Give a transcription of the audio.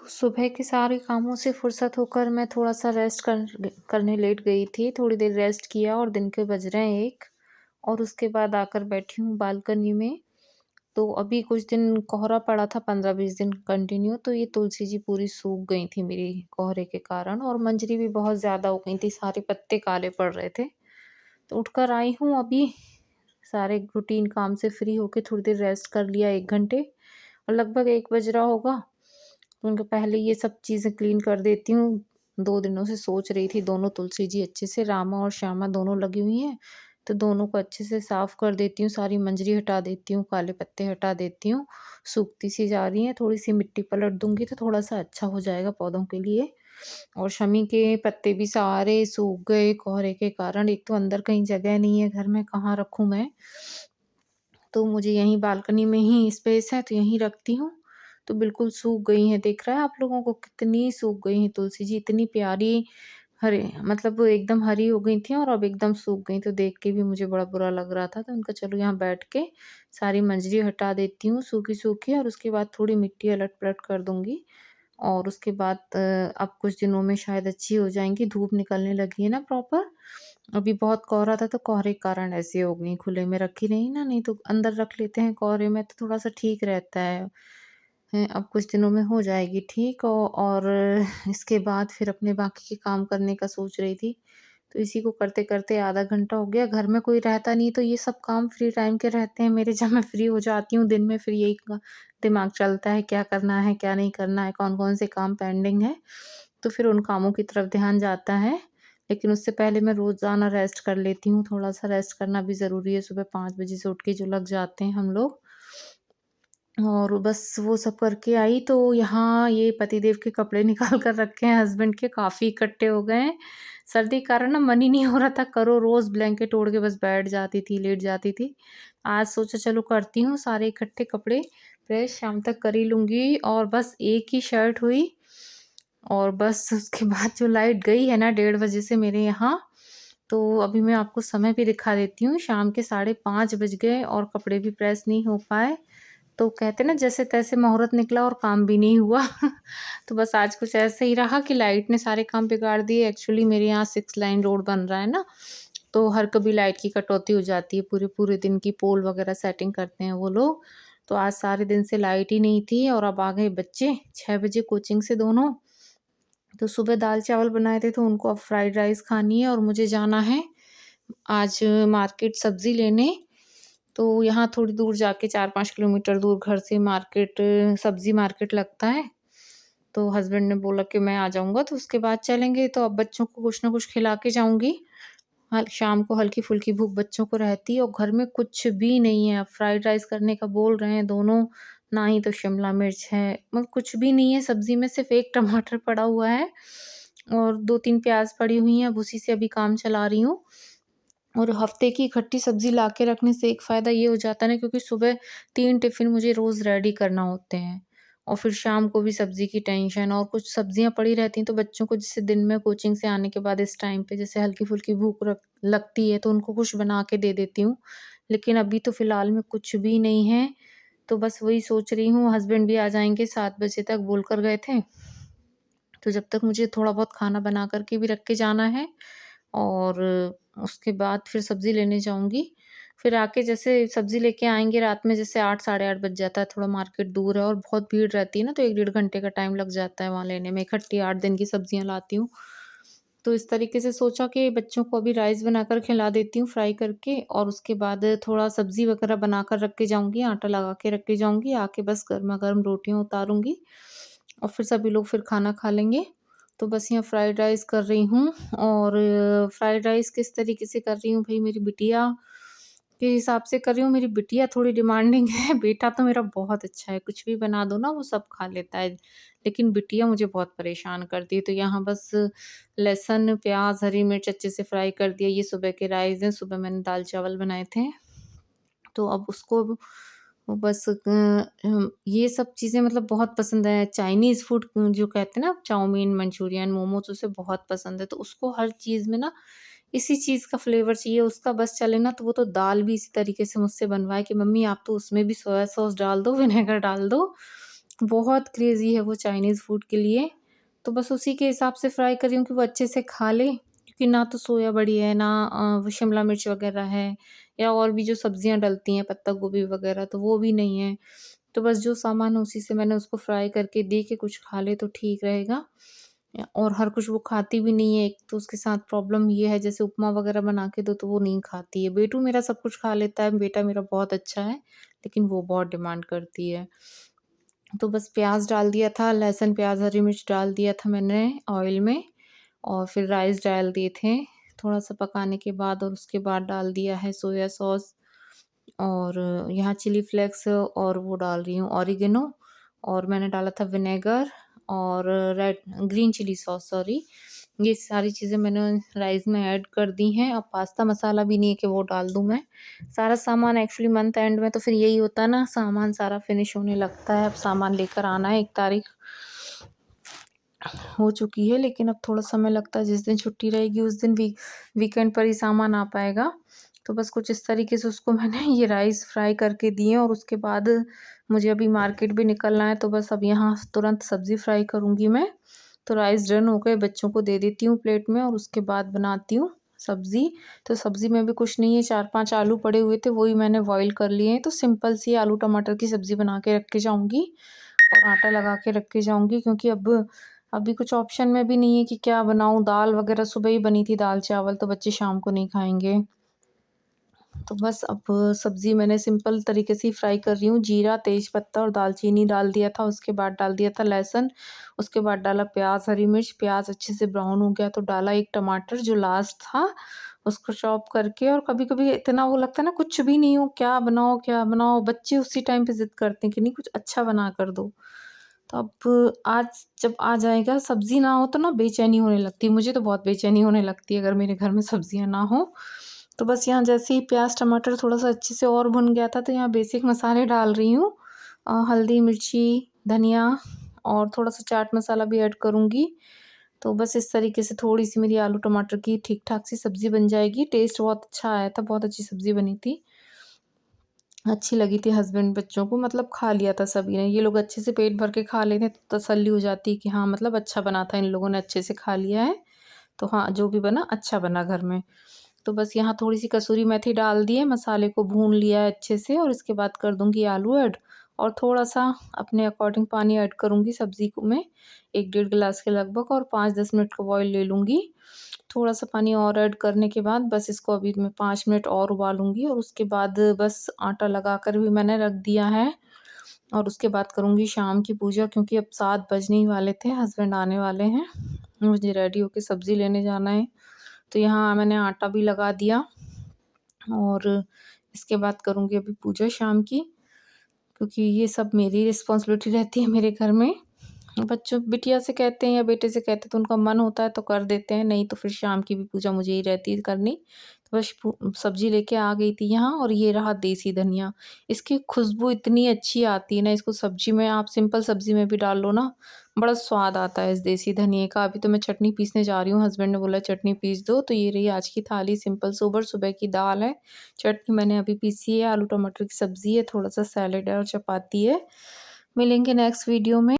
सुबह के सारे कामों से फुर्सत होकर मैं थोड़ा-सा रेस्ट करने लेट गई थी। थोड़ी देर रेस्ट किया और दिन के बज रहे हैं 1 और उसके बाद आकर बैठी हूँ बालकनी में। तो अभी कुछ दिन कोहरा पड़ा था 15-20 दिन कंटिन्यू, तो ये तुलसी जी पूरी सूख गई थी मेरी कोहरे के कारण और मंजरी भी बहुत ज़्यादा हो गई थी, सारे पत्ते काले पड़ रहे थे। तो उठकर आई हूँ अभी, सारे रूटीन काम से फ्री होके थोड़ी देर रेस्ट कर लिया 1 घंटे और लगभग 1 बज रहा होगा। तो उनके पहले ये सब चीज़ें क्लीन कर देती हूँ। 2 दिनों से सोच रही थी दोनों तुलसी जी अच्छे से रामा और श्यामा दोनों लगी हुई हैं, तो दोनों को अच्छे से साफ कर देती हूँ, सारी मंजरी हटा देती हूँ, काले पत्ते हटा देती हूँ। सूखती सी जा रही हैं, थोड़ी-सी मिट्टी पलट दूँगी तो थोड़ा-सा अच्छा हो जाएगा पौधों के लिए। और शमी के पत्ते भी सारे सूख गए कोहरे के कारण। एक तो अंदर कहीं जगह नहीं है घर में, कहाँ रखूँ मैं? तो मुझे यहीं बालकनी में ही स्पेस है तो यहीं रखती हूँ। तो बिल्कुल सूख गई हैं, दिख रहा है आप लोगों को कितनी सूख गई हैं तुलसी जी, इतनी प्यारी हरे मतलब वो एकदम हरी हो गई थी और अब एकदम सूख गई, तो देख के भी मुझे बड़ा बुरा लग रहा था। तो उनका चलो यहाँ बैठ के सारी मंजरी हटा देती हूँ सूखी-सूखी और उसके बाद थोड़ी मिट्टी अलट-पलट कर दूँगी और उसके बाद अब कुछ दिनों में शायद अच्छी हो जाएँगी, धूप निकलने लगी है ना प्रॉपर। अभी बहुत कोहरा था तो कोहरे के कारण ऐसे हो गई, खुले में रखी नहीं ना, नहीं तो अंदर रख लेते हैं कोहरे में तो थोड़ा-सा ठीक रहता है। अब कुछ दिनों में हो जाएगी ठीक और इसके बाद फिर अपने बाकी के काम करने का सोच रही थी। तो इसी को करते-करते आधा घंटा हो गया, घर में कोई रहता नहीं तो ये सब काम फ्री टाइम के रहते हैं मेरे जब मैं फ्री हो जाती हूँ दिन में फिर यही दिमाग चलता है क्या करना है, क्या नहीं करना है, कौन-कौन से काम पेंडिंग है। तो फिर उन कामों की तरफ ध्यान जाता है। लेकिन उससे पहले मैं रोज़ाना रेस्ट कर लेती हूँ, थोड़ा-सा रेस्ट करना भी ज़रूरी है, सुबह 5 बजे से उठ के जो लग जाते हैं हम लोग। और बस वो सब करके आई तो यहाँ ये पतिदेव के कपड़े निकाल कर रखे हैं हस्बैंड के, काफ़ी इकट्ठे हो गए हैं। सर्दी के कारण ना मन ही नहीं हो रहा था करो, रोज़ ब्लैंकेट ओढ़ के बस बैठ जाती थी, लेट जाती थी। आज सोचा चलो करती हूँ सारे इकट्ठे कपड़े, प्रेस शाम तक कर ही लूँगी और बस एक ही शर्ट हुई और बस उसके बाद जो लाइट गई है ना 1:30 बजे से मेरे यहाँ, तो अभी मैं आपको समय भी दिखा देती हूँ, शाम के 5:30 बज गए और कपड़े भी प्रेस नहीं हो पाए। तो कहते हैं ना जैसे-तैसे मुहूर्त निकला और काम भी नहीं हुआ। तो बस आज कुछ ऐसे ही रहा कि लाइट ने सारे काम बिगाड़ दिए। एक्चुअली मेरे यहाँ 6 लाइन रोड बन रहा है ना, तो हर कभी लाइट की कटौती हो जाती है, पूरे-पूरे दिन की पोल वगैरह सेटिंग करते हैं वो लोग। तो आज सारे दिन से लाइट ही नहीं थी और अब आ गए बच्चे 6 बजे कोचिंग से दोनों। तो सुबह दाल-चावल बनाए थे तो उनको अब फ्राइड राइस खानी है और मुझे जाना है आज मार्केट सब्ज़ी लेने। तो यहाँ थोड़ी दूर जाके 4-5 किलोमीटर दूर घर से मार्केट सब्ज़ी मार्केट लगता है। तो हस्बैंड ने बोला कि मैं आ जाऊँगा तो उसके बाद चलेंगे, तो अब बच्चों को कुछ न कुछ खिला के जाऊँगी। हल शाम को हल्की-फुल्की भूख बच्चों को रहती है और घर में कुछ भी नहीं है। अब फ्राइड राइस करने का बोल रहे हैं दोनों, ना ही तो शिमला मिर्च है, मतलब कुछ भी नहीं है सब्ज़ी में, सिर्फ़ 1 टमाटर पड़ा हुआ है और 2-3 प्याज़ पड़ी हुई हैं, अब उसी से अभी काम चला रही हूँ। और हफ्ते की इकट्ठी सब्ज़ी ला के रखने से एक फ़ायदा ये हो जाता है ना, क्योंकि सुबह 3 टिफ़िन मुझे रोज़ रेडी करना होते हैं और फिर शाम को भी सब्ज़ी की टेंशन और कुछ सब्ज़ियाँ पड़ी रहती हैं तो बच्चों को जैसे दिन में कोचिंग से आने के बाद इस टाइम पे जैसे हल्की-फुल्की भूख लगती है तो उनको कुछ बना के दे देती हूँ। लेकिन अभी तो फ़िलहाल में कुछ भी नहीं है, तो बस वही सोच रही हूँ, हस्बैंड भी आ जाएँगे 7 बजे तक बोल कर गए थे। तो जब तक मुझे थोड़ा बहुत खाना बना कर के भी रख के जाना है और उसके बाद फिर सब्ज़ी लेने जाऊँगी। फिर आके जैसे सब्ज़ी लेके आएँगे रात में, जैसे 8 साढ़े 8 बज जाता है, थोड़ा मार्केट दूर है और बहुत भीड़ रहती है ना, तो 1 डेढ़ घंटे का टाइम लग जाता है वहाँ लेने में, इकट्ठी 8 दिन की सब्ज़ियाँ लाती हूँ। तो इस तरीके से सोचा कि बच्चों को अभी राइस बनाकर खिला देती हूँ फ्राई करके और उसके बाद थोड़ा सब्ज़ी वग़ैरह बनाकर रख के जाऊँगी, आटा लगा के रख के जाऊँगी, आके बस गरमा-गरम रोटियाँ उतारूँगी और फिर सभी लोग फिर खाना खा लेंगे। तो बस यहाँ फ्राइड राइस कर रही हूँ और फ्राइड राइस किस तरीके से कर रही हूँ भई, मेरी बिटिया के हिसाब से कर रही हूँ। मेरी बिटिया थोड़ी डिमांडिंग है, बेटा तो मेरा बहुत अच्छा है, कुछ भी बना दो ना वो सब खा लेता है। लेकिन बिटिया मुझे बहुत परेशान करती है, तो यहाँ बस लहसुन, प्याज़, हरी मिर्च अच्छे से फ्राई कर दिया। ये सुबह के राइस हैं, सुबह मैंने दाल-चावल बनाए थे। तो अब उसको बस ये सब चीज़ें मतलब बहुत पसंद है। चाइनीज़ फूड जो कहते हैं ना, चाउमीन, मंचूरियन, मोमोज़ उसे बहुत पसंद है। तो उसको हर चीज़ में ना इसी चीज़ का फ्लेवर चाहिए, उसका बस चले ना तो वो तो दाल भी इसी तरीके से मुझसे बनवाए कि मम्मी आप तो उसमें भी सोया सॉस डाल दो, विनेगर डाल दो बहुत क्रेज़ी है वो चाइनीज़ फूड के लिए, तो बस उसी के हिसाब से फ्राई कर रही हूँ कि वो अच्छे से खा ले, क्योंकि ना तो सोया बड़ी है, ना वो शिमला मिर्च वग़ैरह है या और भी जो सब्ज़ियाँ डलती हैं, पत्ता गोभी वग़ैरह, तो वो भी नहीं है। तो बस जो सामान है उसी से मैंने उसको फ्राई करके दी कि कुछ खा ले तो ठीक रहेगा। और हर कुछ वो खाती भी नहीं है, एक तो उसके साथ प्रॉब्लम ये है, जैसे उपमा वग़ैरह बना के दो तो वो नहीं खाती है। बेटू मेरा सब कुछ खा लेता है, बेटा मेरा बहुत अच्छा है, लेकिन वो बहुत डिमांड करती है। तो बस प्याज़ डाल दिया था, लहसुन, प्याज़, हरी मिर्च डाल दिया था मैंने ऑयल में, और फिर राइस डाल दिए थे। थोड़ा-सा पकाने के बाद और उसके बाद डाल दिया है सोया सॉस, और यहाँ चिली फ्लेक्स और वो डाल रही हूँ ऑरिगेनो, और मैंने डाला था विनेगर और red green chilli sauce, sorry. ये सारी चीज़ें मैंने राइस में ऐड कर दी हैं। अब पास्ता मसाला भी नहीं है कि वो डाल दूँ मैं। सारा सामान एक्चुअली मंथ एंड में तो फिर यही होता है ना, सामान सारा फिनिश होने लगता है। अब सामान लेकर आना है, 1 तारीख हो चुकी है, लेकिन अब थोड़ा समय लगता है। जिस दिन छुट्टी रहेगी उस दिन वीकेंड पर ही सामान आ पाएगा। तो बस कुछ इस तरीके से उसको मैंने ये राइस फ्राई करके दिए, और उसके बाद मुझे अभी मार्केट भी निकलना है, तो बस अब यहाँ तुरंत सब्ज़ी फ्राई करूँगी मैं। तो राइस डन हो गए, बच्चों को दे देती हूँ प्लेट में, और उसके बाद बनाती हूँ सब्ज़ी। तो सब्ज़ी में भी कुछ नहीं है, 4-5 आलू पड़े हुए थे, वही मैंने बॉयल कर लिए हैं। तो सिंपल सी आलू टमाटर की सब्ज़ी बना के रख के जाऊँगी, और आटा लगा के रख के जाऊँगी, क्योंकि अब अभी कुछ ऑप्शन में भी नहीं है कि क्या बनाऊँ। दाल वग़ैरह सुबह ही बनी थी, दाल-चावल, तो बच्चे शाम को नहीं खाएँगे। तो बस अब सब्ज़ी मैंने सिंपल तरीके से ही फ्राई कर रही हूँ। जीरा, तेज़पत्ता और दालचीनी डाल दिया था, उसके बाद डाल दिया था लहसुन, उसके बाद डाला प्याज़, हरी मिर्च। प्याज़ अच्छे से ब्राउन हो गया तो डाला 1 टमाटर जो लास्ट था, उसको चॉप करके। और कभी-कभी इतना वो लगता है ना, कुछ भी नहीं हो, क्या बनाओ, क्या बनाओ? बच्चे उसी टाइम पे ज़िद करते हैं कि नहीं, कुछ अच्छा बना कर दो। तो अब आज जब आ जाएगा, सब्ज़ी ना हो तो ना बेचैनी होने लगती है। मुझे तो बहुत बेचैनी होने लगती है अगर मेरे घर में सब्ज़ियाँ ना हो। तो बस यहाँ जैसे ही प्याज़ टमाटर थोड़ा-सा अच्छे से और भुन गया था, तो यहाँ बेसिक मसाले डाल रही हूँ। हल्दी, मिर्ची, धनिया, और थोड़ा-सा चाट मसाला भी ऐड करूँगी। तो बस इस तरीके से थोड़ी-सी मेरी आलू टमाटर की ठीक-ठाक सी सब्ज़ी बन जाएगी। टेस्ट बहुत अच्छा आया था, बहुत अच्छी सब्ज़ी बनी थी। अच्छी लगी थी हस्बैंड बच्चों को, मतलब खा लिया था सभी ने। ये लोग अच्छे से पेट भर के खा लेते हैं, तो तसल्ली हो जाती है कि हाँ, मतलब अच्छा बना था, इन लोगों ने अच्छे से खा लिया है। तो हाँ, जो भी बना अच्छा बना घर में। तो बस यहाँ थोड़ी-सी कसूरी मेथी डाल दी है, मसाले को भून लिया है अच्छे से, और इसके बाद कर दूँगी आलू ऐड, और थोड़ा-सा अपने अकॉर्डिंग पानी ऐड करूँगी सब्ज़ी को में, 1 डेढ़ गिलास के लगभग, और 5-10 मिनट का बॉयल ले लूँगी। थोड़ा-सा पानी और ऐड करने के बाद बस इसको अभी मैं 5 मिनट और उबालूँगी, और उसके बाद बस आटा लगाकर भी मैंने रख दिया है, और उसके बाद करूँगी शाम की पूजा, क्योंकि अब 7 बजने ही वाले थे, हस्बैंड आने वाले हैं। मुझे रेडी होके सब्ज़ी लेने जाना है। तो यहाँ मैंने आटा भी लगा दिया, और इसके बाद करूँगी अभी पूजा शाम की, क्योंकि ये सब मेरी रिस्पॉन्सिबिलिटी रहती है मेरे घर में। बच्चों बिटिया से कहते हैं या बेटे से कहते हैं तो उनका मन होता है तो कर देते हैं, नहीं तो फिर शाम की भी पूजा मुझे ही रहती है करनी। तो बस सब्ज़ी लेके आ गई थी यहाँ, और ये रहा देसी धनिया। इसकी खुशबू इतनी अच्छी आती है ना, इसको सब्ज़ी में आप सिंपल सब्ज़ी में भी डाल लो ना, बड़ा स्वाद आता है इस देसी धनिये का। अभी तो मैं चटनी पीसने जा रही हूँ, हस्बैंड ने बोला चटनी पीस दो, तो ये रही आज की थाली। सिंपल सोबर सुबह की दाल है, चटनी मैंने अभी पीसी है, आलू टमाटर की सब्ज़ी है, थोड़ा-सा सैलेड है और चपाती है। मिलेंगे नेक्स्ट वीडियो में।